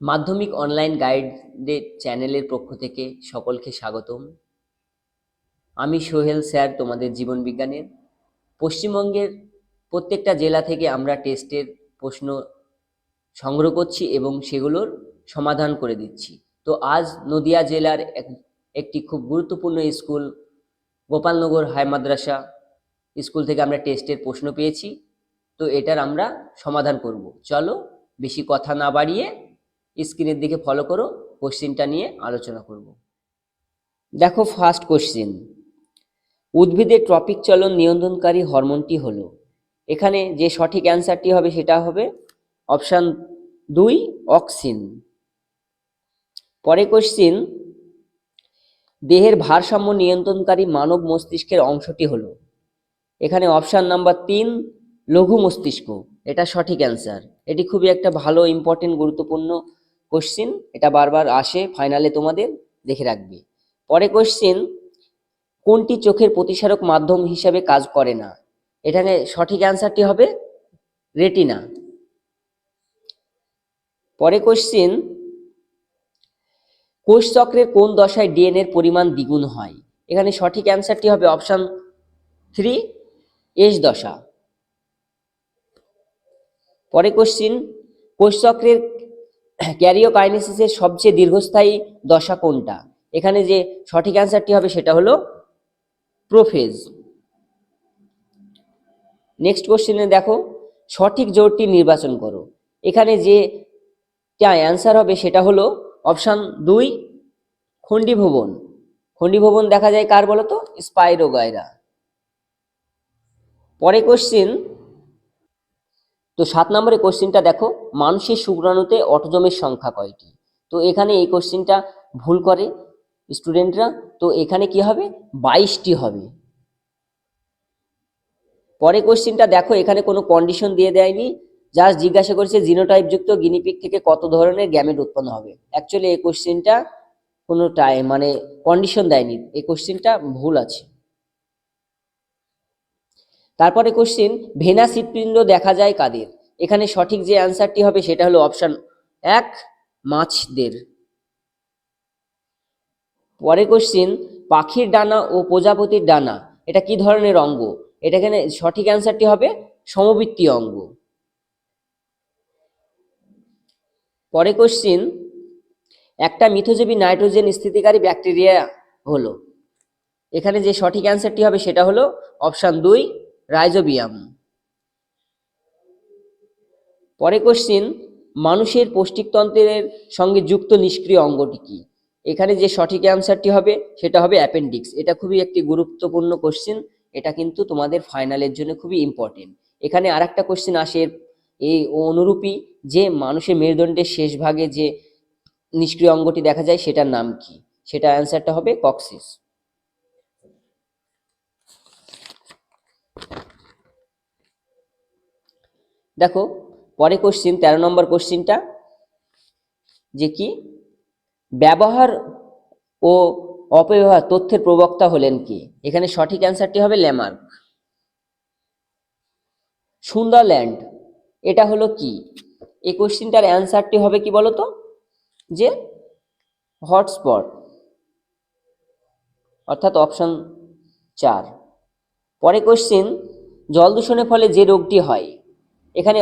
মাধ্যমিক অনলাইন গাইডের চ্যানেলের পক্ষ থেকে সকলকে স্বাগতম। আমি সোহেল স্যার, তোমাদের জীবন বিজ্ঞানের। পশ্চিমবঙ্গের প্রত্যেকটা জেলা থেকে আমরা টেস্টের প্রশ্ন সংগ্রহ করছি এবং সেগুলোর সমাধান করে দিচ্ছি। তো আজ নদিয়া জেলার একটি খুব গুরুত্বপূর্ণ স্কুল গোপালনগর হাই মাদ্রাসা স্কুল থেকে আমরা টেস্টের প্রশ্ন পেয়েছি। তো এটার আমরা সমাধান করব। চলো বেশি কথা না বাড়িয়ে স্ক্রিনের দিকে ফলো করো, কোশ্চিনটা নিয়ে আলোচনা করব। দেখো, ফার্স্ট কোশ্চিন, উদ্ভিদের ট্রপিক চলন নিয়ন্ত্রণকারী হরমোনটি হলো। এখানে যে সঠিক অ্যান্সারটি হবে সেটা হবে অপশান 2, অক্সিন। পরে কোশ্চিন, দেহের ভারসাম্য নিয়ন্ত্রণকারী মানব মস্তিষ্কের অংশটি হলো। এখানে অপশান নাম্বার 3, লঘু মস্তিষ্ক। এটা সঠিক অ্যান্সার। এটি খুবই একটা ভালো ইম্পর্টেন্ট গুরুত্বপূর্ণ কোশ্চিন, এটা বারবার আসে ফাইনালে, তোমাদের দেখে রাখবে। পরে কোশ্চিন, কোনটি চোখের প্রতিসারক মাধ্যম হিসাবে কাজ করে না? এখানে সঠিক অ্যান্সারটি হবে রেটিনা। পরে কোশ্চিন, কোষচক্রের কোন দশায় ডিএনএ এর পরিমাণ দ্বিগুণ হয়? এখানে সঠিক অ্যান্সারটি হবে অপশান 3, এস দশা। পরে কোশ্চিন, কোষচক্রের ক্যারিওকাইনেসিসের সবচেয়ে দীর্ঘস্থায়ী দশা কোনটা? এখানে যে সঠিক অ্যান্সারটি হবে সেটা হলো প্রোফেজ। নেক্সট কোশ্চেনে দেখো, সঠিক জোড়টি নির্বাচন করো। এখানে যে অ্যান্সার হবে সেটা হলো অপশান 2, খণ্ডীভবন। খণ্ডীভবন দেখা যায় কার বলো তো? স্পাইরোগাইরা। পরে কোশ্চিন, তো 7 নম্বরের কোশ্চিনটা দেখো, মানুষের শুক্রাণুতে অটোজোমের সংখ্যা কয়টি? তো এখানে এই কোশ্চিনটা ভুল করে স্টুডেন্টরা, তো এখানে কি হবে? 22টি হবে। পরে কোশ্চিনটা দেখো, এখানে কোনো কন্ডিশন দিয়ে দেয়নি, জাস্ট জিজ্ঞাসা করেছে জিনোটাইপযুক্ত গিনিপিগ থেকে কত ধরনের গ্যামেট উৎপন্ন হবে। অ্যাকচুয়ালি এই কোশ্চিনটা কোনো মানে কন্ডিশন দেয়নি, এই কোশ্চিনটা ভুল আছে। তারপরে কোশ্চিন, ভেনাস হৃৎপিণ্ড দেখা যায় কাদের? এখানে সঠিক যে অ্যান্সারটি হবে সেটা হলো অপশান 1, মাছদের। পরে কোশ্চিন, পাখির ডানা ও প্রজাপতির ডানা এটা কি ধরনের অঙ্গ? এটা এখানে সঠিক অ্যান্সারটি হবে সমবৃত্তীয় অঙ্গ। পরে কোশ্চিন, একটা মিথজীবী নাইট্রোজেন স্থিতিকারী ব্যাকটেরিয়া হলো। এখানে যে সঠিক অ্যান্সারটি হবে সেটা হলো অপশান 2, রাইজোবিয়াম। পরে কোশ্চিন, মানুষের পৌষ্টিকতন্ত্রের সঙ্গে যুক্ত নিষ্ক্রিয় অঙ্গটি কি? এখানে যে সঠিক অ্যান্সারটি হবে সেটা হবে অ্যাপেন্ডিক্স। এটা খুবই একটি গুরুত্বপূর্ণ কোশ্চিন, এটা কিন্তু তোমাদের ফাইনালের জন্য খুবই ইম্পর্টেন্ট। এখানে আর একটা কোশ্চিন আসে এই অনুরূপী, যে মানুষের মেরুদণ্ডের শেষ ভাগে যে নিষ্ক্রিয় অঙ্গটি দেখা যায় সেটার নাম কি? সেটা অ্যান্সারটা হবে কক্সিস। দেখো, পরে কোশ্চিন 13 নম্বর কোশ্চিনটা, যে কি ব্যবহার ও অপব্যবহার তথ্যের প্রবক্তা হলেন কে? এখানে সঠিক অ্যান্সারটি হবে ল্যামার্ক। সুন্দরল্যান্ড এটা হলো কি? এই কোশ্চিনটার অ্যান্সারটি হবে কি বলতো? যে হটস্পট, অর্থাৎ অপশন 4। পরে কোশ্চিন, জল দূষণের ফলে যে রোগটি হয়, এখানে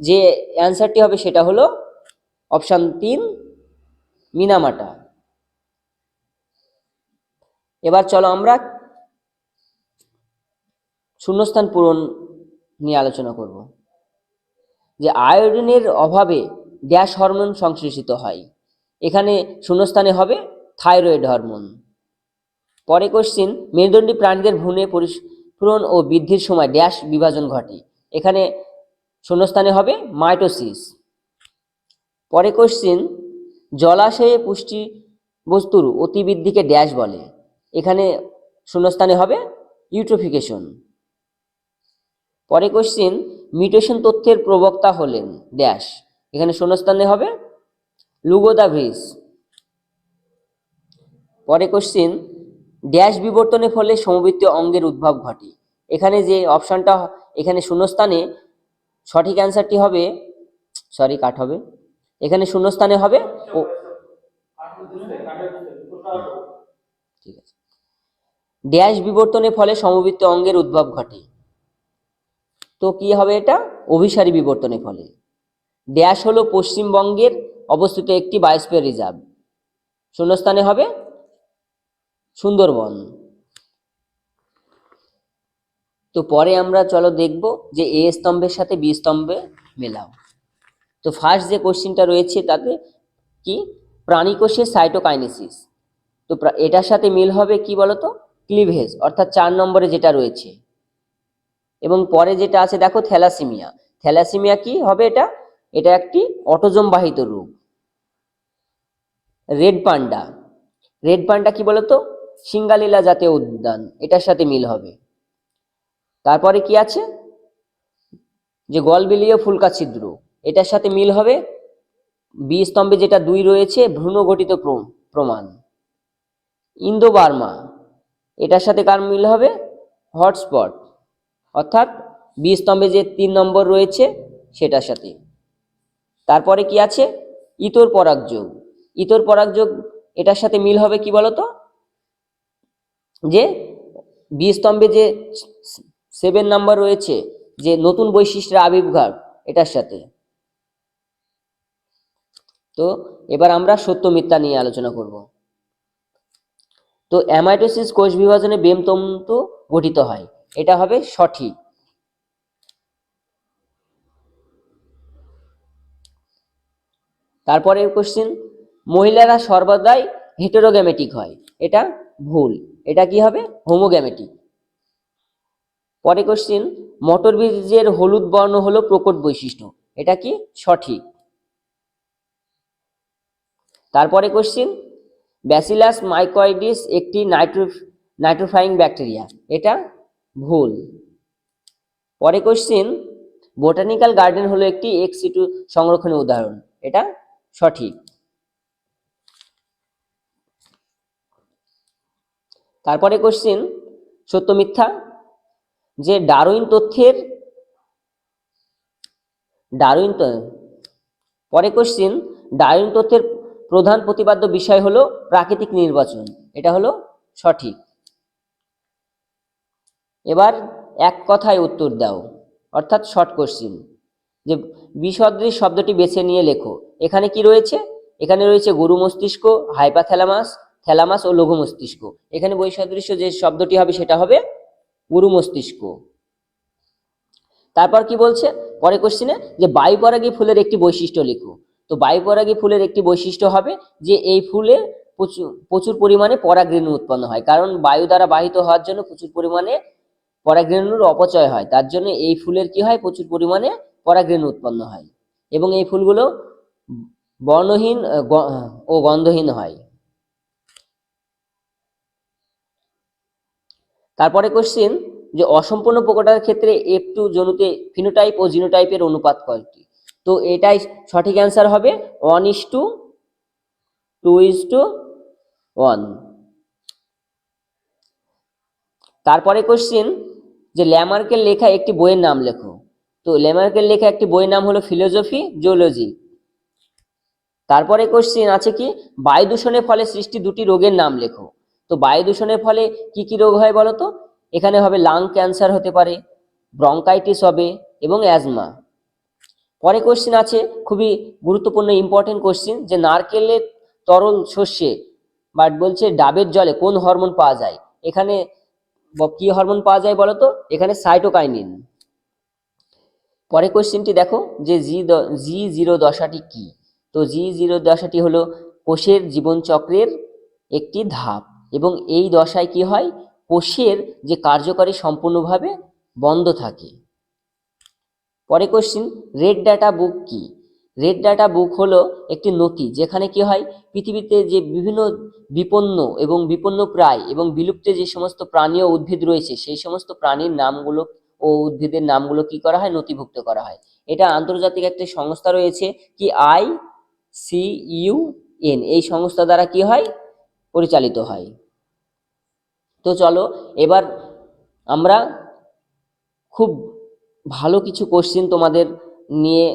যে অ্যান্সারটি হবে সেটা হলো অপশন 3, মিনামাটা। এবার চলো আমরা শূন্যস্থান পূরণ নিয়ে আলোচনা করব। যে আয়োডিনের অভাবে ড্যাশ হরমোন সংশ্লেষিত হয়? এখানে শূন্যস্থানে হবে থাইরয়েড হরমোন। পরে কোশ্চিন, মেরুদণ্ডী প্রাণীদের ভ্রূণে পরিস্ফুরণ ও বৃদ্ধির সময় ড্যাশ বিভাজন ঘটে? এখানে শূন্যস্থানে হবে মাইটোসিস। পরে কোশ্চিন, জলাশয়ে পুষ্টি বস্তুর অতিবৃদ্ধিকে ড্যাশ বলে? এখানে শূন্যস্থানে হবে ইউট্রোফিকেশন। পরে কোশ্চিন, মিউটেশন তথ্যের প্রবক্তা হলেন ড্যাশ? এখানে শূন্যস্থানে হবে লুগোদাভিস। পরে কোশ্চিন, ড্যাশ বিবর্তনের ফলে সমবৃত্তীয় অঙ্গের উদ্ভব ঘটে? এখানে যে অপশনটা এখানে শূন্যস্থানে সঠিক অ্যান্সারটি হবে, সরি কাট হবে, এখানে শূন্যস্থানে হবে ও, ঠিক আছে। ড্যাশ বিবর্তনের ফলে সমবৃত্ত অঙ্গের উদ্ভব ঘটে। তো কি হবে এটা? অভিসারী বিবর্তনের ফলে। ড্যাশ হলো পশ্চিমবঙ্গের অবস্থিত একটি বায়োস্ফিয়ার রিজার্ভ। শূন্যস্থানে হবে সুন্দরবন। তো পরে আমরা চলো দেখব যে এ স্তম্ভের সাথে বি স্তম্ভে মেলাও। তো ফার্স্ট যে কোশ্চিনটা রয়েছে তাতে কি, প্রাণীকোষের সাইটোকাইনেসিস। তো এটার সাথে মিল হবে কি বলতো, ক্লিভেজ, অর্থাৎ 4 নম্বরে যেটা রয়েছে। এবং পরে যেটা আছে দেখো থ্যালাসেমিয়া। থ্যালাসেমিয়া কি হবে? এটা এটা একটি অটোজোম বাহিত রোগ। রেড পান্ডা, রেড পান্ডা কি বলতো, সিঙ্গালীলা জাতীয় উদ্যান, এটার সাথে মিল হবে। তারপরে কি আছে, যে গলবিলীয় ফুলকা ছিদ্র, এটার সাথে মিল হবে বি স্তম্ভে যেটা 2 রয়েছে, ভ্রূণ গঠিত প্রমাণ। ইন্দো বার্মা, এটার সাথে কার মিল হবে? হটস্পট, অর্থাৎ বি স্তম্ভে যে 3 নম্বর রয়েছে সেটার সাথে। তারপরে কি আছে, ইতর পরাগযোগ। ইতর পরাগযোগ এটার সাথে মিল হবে কি বলতো, যে বি স্তম্ভে যে 7 নাম্বার রয়েছে, যে নতুন বৈশিষ্ট্যের আবির্ভাব, এটার সাথে। তো এবার আমরা সত্য মিথ্যা নিয়ে আলোচনা করব। তো অ্যামাইটোসিস কোষ বিভাজনে বেমতন্তু গঠিত হয়, এটা হবে সঠিক। তারপরের কোশ্চেন, মহিলারা সর্বদাই হেটেরোগ্যামেটিক হয়, এটা ভুল, এটা কি হবে? হোমোগ্যামেটিক। পরে কোশ্চেন, মটর বীজের হলুদ বর্ণ হলো প্রকট বৈশিষ্ট্য, এটা কি? সঠিক। তারপরে কোশ্চেন, ব্যাসিলাস মাইকোয়েডিস একটি নাইট্রোফাইং ব্যাকটেরিয়া, এটা ভুল। পরে কোশ্চেন, বোটানিক্যাল গার্ডেন হলো একটি এক্স সিটু সংরক্ষণের উদাহরণ, এটা সঠিক। তারপরে কোশ্চেন, সত্য মিথ্যা, যে ডারউইন পরে কোশ্চেন, ডারউইন তথ্যের প্রধান প্রতিপাদ্য বিষয় হলো প্রাকৃতিক নির্বাচন, এটা হলো সঠিক। এবার এক কথায় উত্তর দাও, অর্থাৎ শর্ট কোশ্চেন, যে বিসদৃশ শব্দটি বেছে নিয়ে লেখো। এখানে কি রয়েছে? এখানে রয়েছে গরু মস্তিষ্ক, হাইপাথ্যালামাস, থ্যালামাস ও লঘু মস্তিষ্ক। এখানে বৈসাদৃশ্য যে শব্দটি হবে সেটা হবে গরু মস্তিষ্ক। তারপর কি বলছে পরে কোশ্চেনে, যে বায়ুপরাগী ফুলের একটি বৈশিষ্ট্য লেখো। তো বায়ুপরাগী ফুলের একটি বৈশিষ্ট্য হবে যে এই ফুলে প্রচুর প্রচুর পরিমাণে পরাগরেণু উৎপন্ন হয়, কারণ বায়ু দ্বারা বাহিত হওয়ার জন্য প্রচুর পরিমাণে পরাগরেণুর অপচয় হয়, তার জন্য এই ফুলের কি হয়? প্রচুর পরিমাণে পরাগরেণু উৎপন্ন হয়, এবং এই ফুলগুলো বর্ণহীন ও গন্ধহীন হয়। তারপরে কোশ্চেন, যে অসম্পূর্ণ প্রকটার ক্ষেত্রে F2 জনুতে ফিনোটাইপ ও জিনোটাইপের অনুপাত কয়টি? তো এটাই সঠিক অ্যান্সার হবে 1:2:1। তারপরে কোশ্চেন, যে ল্যামার্কের লেখা একটি বইয়ের নাম লেখো। তো ল্যামার্কের লেখা একটি বইয়ের নাম হলো ফিলোসফি জুওলজি। তারপরে কোশ্চেন আছে কি, বায়ু দূষণের ফলে সৃষ্টি 2টি রোগের নাম লেখো। তো বায়ু দূষণের ফলে কি কি রোগ হয় বলো তো? এখানে হবে লাং ক্যান্সার হতে পারে, ব্রঙ্কাইটিস হবে, এবং অ্যাজমা। পরে কোশ্চেন আছে খুবই গুরুত্বপূর্ণ ইম্পর্টেন্ট কোশ্চেন, যে নারকেলের তরল শস্যে বাট বলছে ডাবের জলে কোন হরমোন পাওয়া যায়? এখানে কি হরমোন পাওয়া যায় বলো তো? এখানে সাইটোকাইনিন। পরে কোশ্চেনটি দেখো, যে জি0 দশাটি কি? তো জি0 দশাটি হলো কোষের জীবনচক্রের একটি ধাপ, এবং এই দশায় কি হয়? কোষের যে কার্যকারী সম্পূর্ণভাবে বন্ধ থাকে। পরে কোশ্চিন, রেড ডাটা বুক কি? রেড ডাটা বুক হলো একটি নথি, যেখানে কি হয়? পৃথিবীতে যে বিভিন্ন বিপন্ন এবং বিপন্নপ্রায় এবং বিলুপ্ত যে সমস্ত প্রাণী ও উদ্ভিদ রয়েছে, সেই সমস্ত প্রাণীর নামগুলো ও উদ্ভিদের নামগুলো কি করা হয়? নথিভুক্ত করা হয়। এটা আন্তর্জাতিক একটি সংস্থা রয়েছে, কি ICUN, এই সংস্থা দ্বারা কি হয়? পরিচালিত হয়। তো চলো এবার আমরা খুব ভালো কিছু কোশ্চেন তোমাদের নিয়ে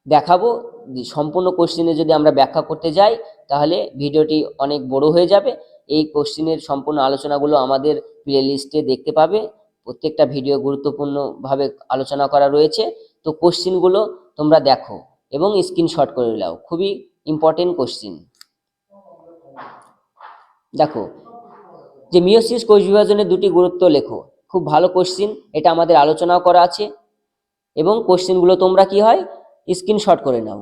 দেখাবো। যে সম্পূর্ণ কোশ্চেনে যদি আমরা ব্যাখ্যা করতে যাই তাহলে ভিডিওটি অনেক বড় হয়ে যাবে। এই কোশ্চেনের সম্পূর্ণ আলোচনাগুলো আমাদের প্লে লিস্টে দেখতে পাবে। প্রত্যেকটা ভিডিও গুরুত্বপূর্ণভাবে আলোচনা করা রয়েছে। তো কোশ্চেনগুলো তোমরা দেখো এবং স্ক্রিনশট করে নাও, খুবই ইম্পর্টেন্ট কোশ্চেন। দেখো, যে মিওসিস কোষ বিভাজনের দুটি গুরুত্ব লেখো। খুব ভালো কোশ্চেন, এটা আমাদের আলোচনাও করা আছে এবং কোশ্চেনগুলো তোমরা কি হয় স্ক্রিনশট করে নাও।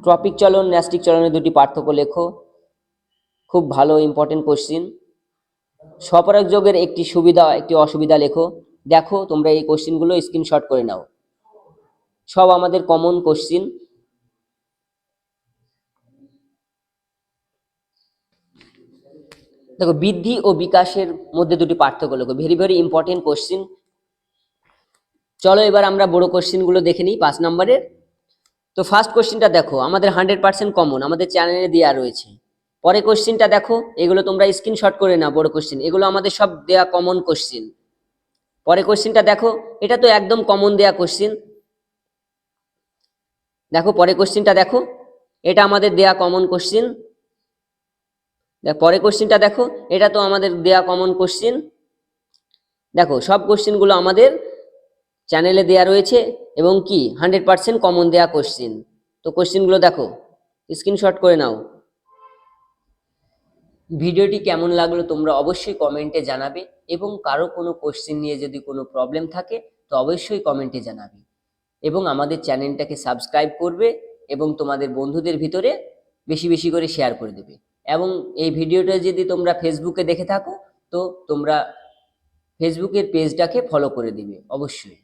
ট্রপিক চলন ন্যাস্টিক চলনের দুটি পার্থক্য লেখো। খুব ভালো ইম্পর্টেন্ট কোশ্চেন। স্বপরাগ যোগের একটি সুবিধা একটি অসুবিধা লেখো। দেখো তোমরা এই কোশ্চেনগুলো স্ক্রিনশট করে নাও, সব আমাদের কমন কোশ্চেন। দেখো, বৃদ্ধি ও বিকাশের মধ্যে দুটি পার্থক্য লেখো। Very very important question. চলো এবার আমরা বড় কোশ্চেনগুলো দেখে নিই 5 নম্বরের। তো ফার্স্ট কোশ্চেনটা দেখো, আমাদের 100% কমন, আমাদের চ্যানেলে দেওয়া রয়েছে। পরে কোশ্চেনটা দেখো, এগুলো তোমরা স্ক্রিনশট করে নাও। বড় কোশ্চেন, এগুলো আমাদের সব দেয়া কমন কোশ্চেন। পরে কোশ্চেনটা দেখো, এটা তো একদম কমন দেয়া কোশ্চেন। দেখো পরে কোশ্চেনটা দেখো, এটা আমাদের দেয়া কমন কোশ্চেন। পরে কোশ্চেনটা দেখো, এটা তো আমাদের দেয়া কমন কোশ্চেন। দেখো সব কোশ্চেনগুলো আমাদের চ্যানেলে দেয়া রয়েছে এবং কি 100% কমন দেয়া কোশ্চেন। তো কোশ্চেনগুলো দেখো, স্ক্রিনশট করে নাও। ভিডিওটি কেমন লাগলো তোমরা অবশ্যই কমেন্টে জানাবে এবং কারো কোনো কোশ্চেন নিয়ে যদি কোনো প্রবলেম থাকে তো অবশ্যই কমেন্টে জানাবে এবং আমাদের চ্যানেলটাকে সাবস্ক্রাইব করবে এবং তোমাদের বন্ধুদের ভিতরে বেশি বেশি করে শেয়ার করে দেবে। এবং এই ভিডিওটা যদি তোমরা ফেসবুকে দেখে থাকো তো তোমরা ফেসবুকের পেজটাকে ফলো করে দিবে অবশ্যই।